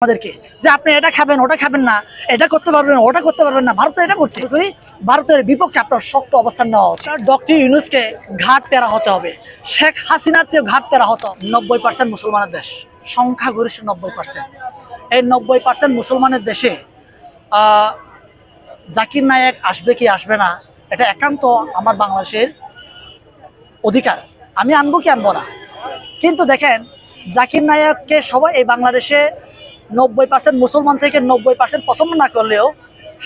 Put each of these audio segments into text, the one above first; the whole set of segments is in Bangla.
আমাদেরকে যে আপনি এটা খাবেন ওটা খাবেন না, এটা করতে পারবেন ওটা করতে পারবেন না। ভারত তো এটা করছে। ভারতের বিপক্ষে আপনার শক্ত অবস্থান নেওয়া হচ্ছে। ডক্টর ইউনূসকে ঘাট তেরা হতে হবে। শেখ হাসিনার চেয়ে ঘাট তেরা হতো। 90% মুসলমানের দেশ, সংখ্যাগরিষ্ঠ 90%। এই 90% মুসলমানের দেশে জাকির নায়েক আসবে কি আসবে না, এটা একান্ত আমার বাংলাদেশের অধিকার। আমি আনবো কি আনবো না। কিন্তু দেখেন, জাকির নায়েককে সবাই এই বাংলাদেশে 90% মুসলমান থেকে 90% পছন্দ না করলেও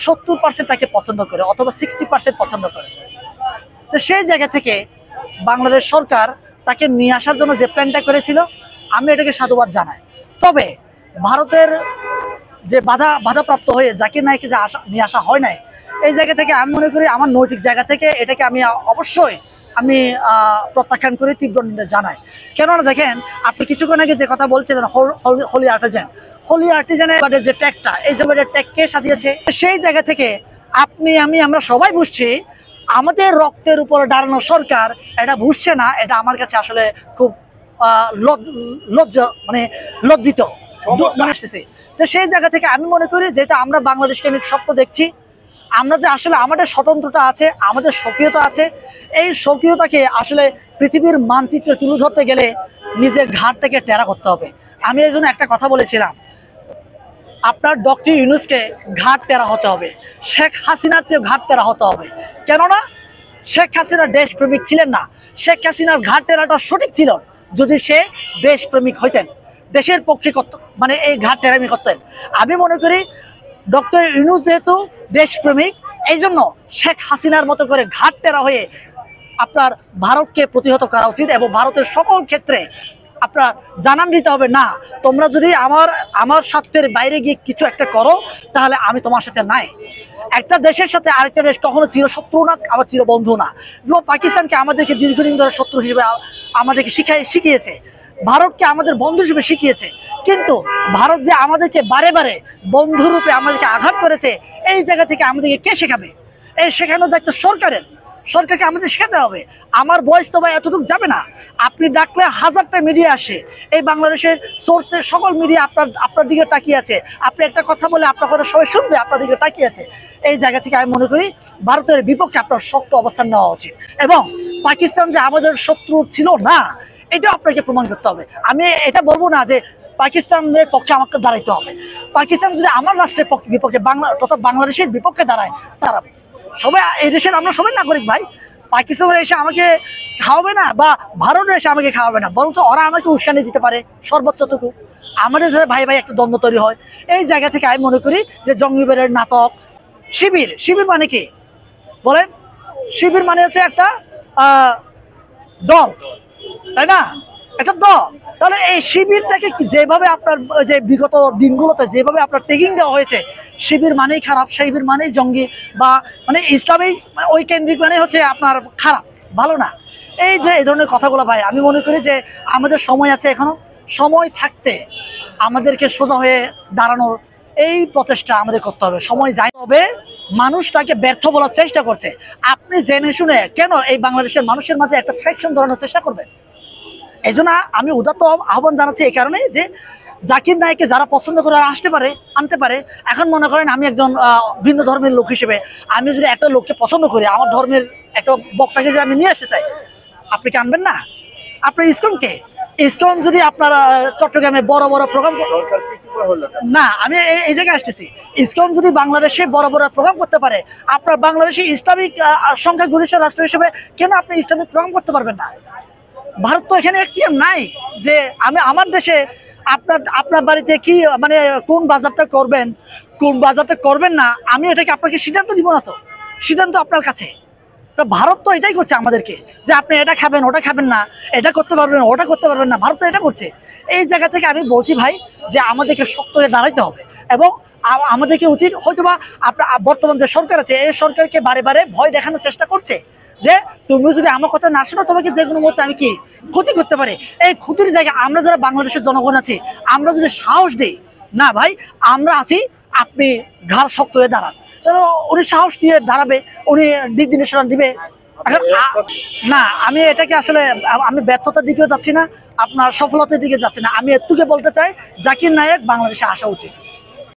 70% তাকে পছন্দ করে, অথবা 60% পছন্দ করে। তো সেই জায়গা থেকে বাংলাদেশ সরকার তাকে নিয়ে আসার জন্য যে প্ল্যানটা করেছিল, আমি এটাকে সাধুবাদ জানাই। তবে ভারতের যে বাধাপ্রাপ্ত হয়ে জাকির নায়েককে যে নিয়ে আসা হয় নাই, এই জায়গা থেকে আমি মনে করি আমার নৈতিক জায়গা থেকে এটাকে আমি অবশ্যই প্রত্যাখ্যান করে তীব্র নিন্দা জানাই। কেননা দেখেন, আপনি কিছুক্ষণ আগে যে কথা বলছিলেন হোলি আর্টিজানের যে ট্যাগটা, এই যে ট্যাগকে সাজিয়েছে, সেই জায়গা থেকে আমরা সবাই বুঝছি আমাদের রক্তের উপর দাঁড়ানো সরকার এটা বুঝছে না। এটা আমার কাছে আসলে খুব লজ্জিত মনে আসতেছে। তো সেই জায়গা থেকে আমি মনে করি, যেটা আমরা বাংলাদেশকে আমি স্বপ্ন দেখছি, আমরা যে আসলে আমাদের স্বতন্ত্রতা আছে, আমাদের স্বকীয়তা আছে, এই স্বকীয়তাকে আসলে পৃথিবীর মানচিত্রে তুলে ধরতে গেলে নিজের ঘাট থেকে টেরা করতে হবে। আমি এই জন্য একটা কথা বলেছিলাম, আপনার ডক্টর ইউনূসকে ঘাট টেরা হতে হবে। শেখ হাসিনার চেয়ে ঘাট টেরা হতে হবে। কেননা শেখ হাসিনা দেশপ্রেমিক ছিলেন না। শেখ হাসিনার ঘাট টেরাটা সঠিক ছিল যদি সে দেশপ্রেমিক হইতেন, দেশের পক্ষে এই ঘাট টেরামি করতেন। আমি মনে করি ডক্টর ইউনূস যেহেতু দেশপ্রেমিক, এই জন্য শেখ হাসিনার মতো করে ঘাট টেরা হয়ে আপনার ভারতকে প্রতিহত করা উচিত, এবং ভারতের সকল ক্ষেত্রে আপনার জানান দিতে হবে, না তোমরা যদি আমার স্বার্থের বাইরে গিয়ে কিছু একটা করো, তাহলে আমি তোমার সাথে নাই। একটা দেশের সাথে আরেকটা দেশ কখনো চিরশত্রু না, আবার চিরবন্ধু না। যেমন পাকিস্তানকে আমাদেরকে দীর্ঘদিন ধরে শত্রু হিসেবে আমাদেরকে শিখিয়েছে, ভারতকে আমাদের বন্ধু হিসেবে শিখিয়েছে। কিন্তু ভারত যে আমাদেরকে বারে বারে বন্ধুরূপে আমাদেরকে আঘাত করেছে, এই জায়গা থেকে আমাদেরকে কে শেখাবে? এই শেখানোর দায়িত্ব সরকারকে আমাদের শেখাতে হবে। আমার বয়স তো ভাই এতটুকু যাবে না। আপনি ডাকলে হাজারটা মিডিয়া আসে, এই বাংলাদেশের সোর্সের সকল মিডিয়া আপনার দিকে তাকিয়ে আছে। আপনি একটা কথা বলে আপনার কথা সবাই শুনবে, আপনার দিকে তাকিয়ে আছে। এই জায়গা থেকে আমি মনে করি ভারতের বিপক্ষে আপনার শক্ত অবস্থান নেওয়া উচিত, এবং পাকিস্তান যে আমাদের শত্রু ছিল না, এটা আপনাকে প্রমাণ করতে হবে। আমি এটা বলবো না যে পাকিস্তানের পক্ষে আমাকে দাঁড়াইতে হবে। পাকিস্তান যদি আমার রাষ্ট্রের বিপক্ষে তথা বাংলাদেশের বিপক্ষে দাঁড়ায়, দাঁড়াবে। সবাই এই দেশের আমরা সবাই নাগরিক ভাই। পাকিস্তানে এসে আমাকে খাওয়াবে না, বা ভারতে এসে আমাকে খাওয়াবে না, বরঞ্চ ওরা আমাকে উস্কানি দিতে পারে সর্বোচ্চটুকু। আমাদের যে ভাই ভাই একটা দ্বন্দ্ব তৈরি হয়। এই জায়গা থেকে আমি মনে করি যে জঙ্গিবাদের নাটক, শিবির মানে কি বলেন? শিবির মানে হচ্ছে একটা দল, তাই না? একটা দল। তাহলে এই শিবিরটাকে যেভাবে আপনার যে বিগত দিনগুলোতে যেভাবে আপনার ট্যাগিং দেওয়া হয়েছে, শিবির মানেই খারাপ, শিবির মানেই জঙ্গি, বা ইসলামিক ওই কেন্দ্রিক মানে হচ্ছে আপনার খারাপ, ভালো না। এই যে এই ধরনের কথাগুলো ভাই, আমি মনে করি যে আমাদের সময় আছে, এখনো সময় থাকতে আমাদেরকে সোজা হয়ে দাঁড়ানোর এই প্রচেষ্টা আমাদের করতে হবে। সময় যায়, তবে মানুষ তাকে ব্যর্থ বলার চেষ্টা করছে। আপনি জেনে শুনে কেন এই বাংলাদেশের মানুষের মাঝে একটা ফ্যাকশন ধরানোর চেষ্টা করবেন? এই জন্য আমি উদাত্ত আহ্বান জানাচ্ছি এই কারণে যে জাকির নায়েককে যারা পছন্দ করে আনতে পারে। এখন মনে করেন আমি একজন ভিন্ন ধর্মের লোক হিসেবে আমি যদি একটা লোককে পছন্দ করি, আমার ধর্মের একটা বক্তাকে যদি আমি নিয়ে আসতে চাই, আপনি কি আনবেন না? আপনার ইসকন যদি আপনার চট্টগ্রামে বড় বড় প্রোগ্রাম না, আমি এই জায়গায় আসতেছি, ইসকন যদি বাংলাদেশে বড় বড় প্রোগ্রাম করতে পারে, আপনার বাংলাদেশে ইসলামিক সংখ্যাগরিষ্ঠ রাষ্ট্র হিসেবে কেন আপনি ইসলামিক প্রোগ্রাম করতে পারবেন না? ভারত তো এখানে এখতিয়ার নাই যে আমি আমার দেশে আপনার বাড়িতে কি কোন বাজারটা করবেন, কোন বাজারটা করবেন না, আমি এটাকে আপনাকে সিদ্ধান্ত দিব না। তো সিদ্ধান্ত আপনার কাছে। তো ভারত তো এটাই করছে আমাদেরকে, যে আপনি এটা খাবেন ওটা খাবেন না, এটা করতে পারবেন ওটা করতে পারবেন না। ভারত তো এটা করছে। এই জায়গা থেকে আমি বলছি ভাই, যে আমাদেরকে শক্ত হয়ে দাঁড়াইতে হবে, এবং আমাদেরকে উচিত, হয়তোবা আপনার বর্তমান যে সরকার আছে, এই সরকারকে বারে বারে ভয় দেখানোর চেষ্টা করছে যে তুমি যদি আমার কথা না শোনো, তোমাকে যে কোনো মুহূর্তে আমি কি ক্ষতি করতে পারি। এই ক্ষতির জায়গায় আমরা যারা বাংলাদেশের জনগণ আছি, আমরা যদি সাহস দিই, না ভাই আমরা আছি, আপনি ঘাড় শক্ত হয়ে দাঁড়ান, উনি সাহস দিয়ে দাঁড়াবে, উনি দিক নির্দেশনা দিবে। না, আমি এটাকে আসলে আমি ব্যর্থতার দিকেও যাচ্ছি না, আপনার সফলতার দিকে যাচ্ছে না। আমি এটুকু বলতে চাই, জাকির নায়েক বাংলাদেশে আসা উচিত।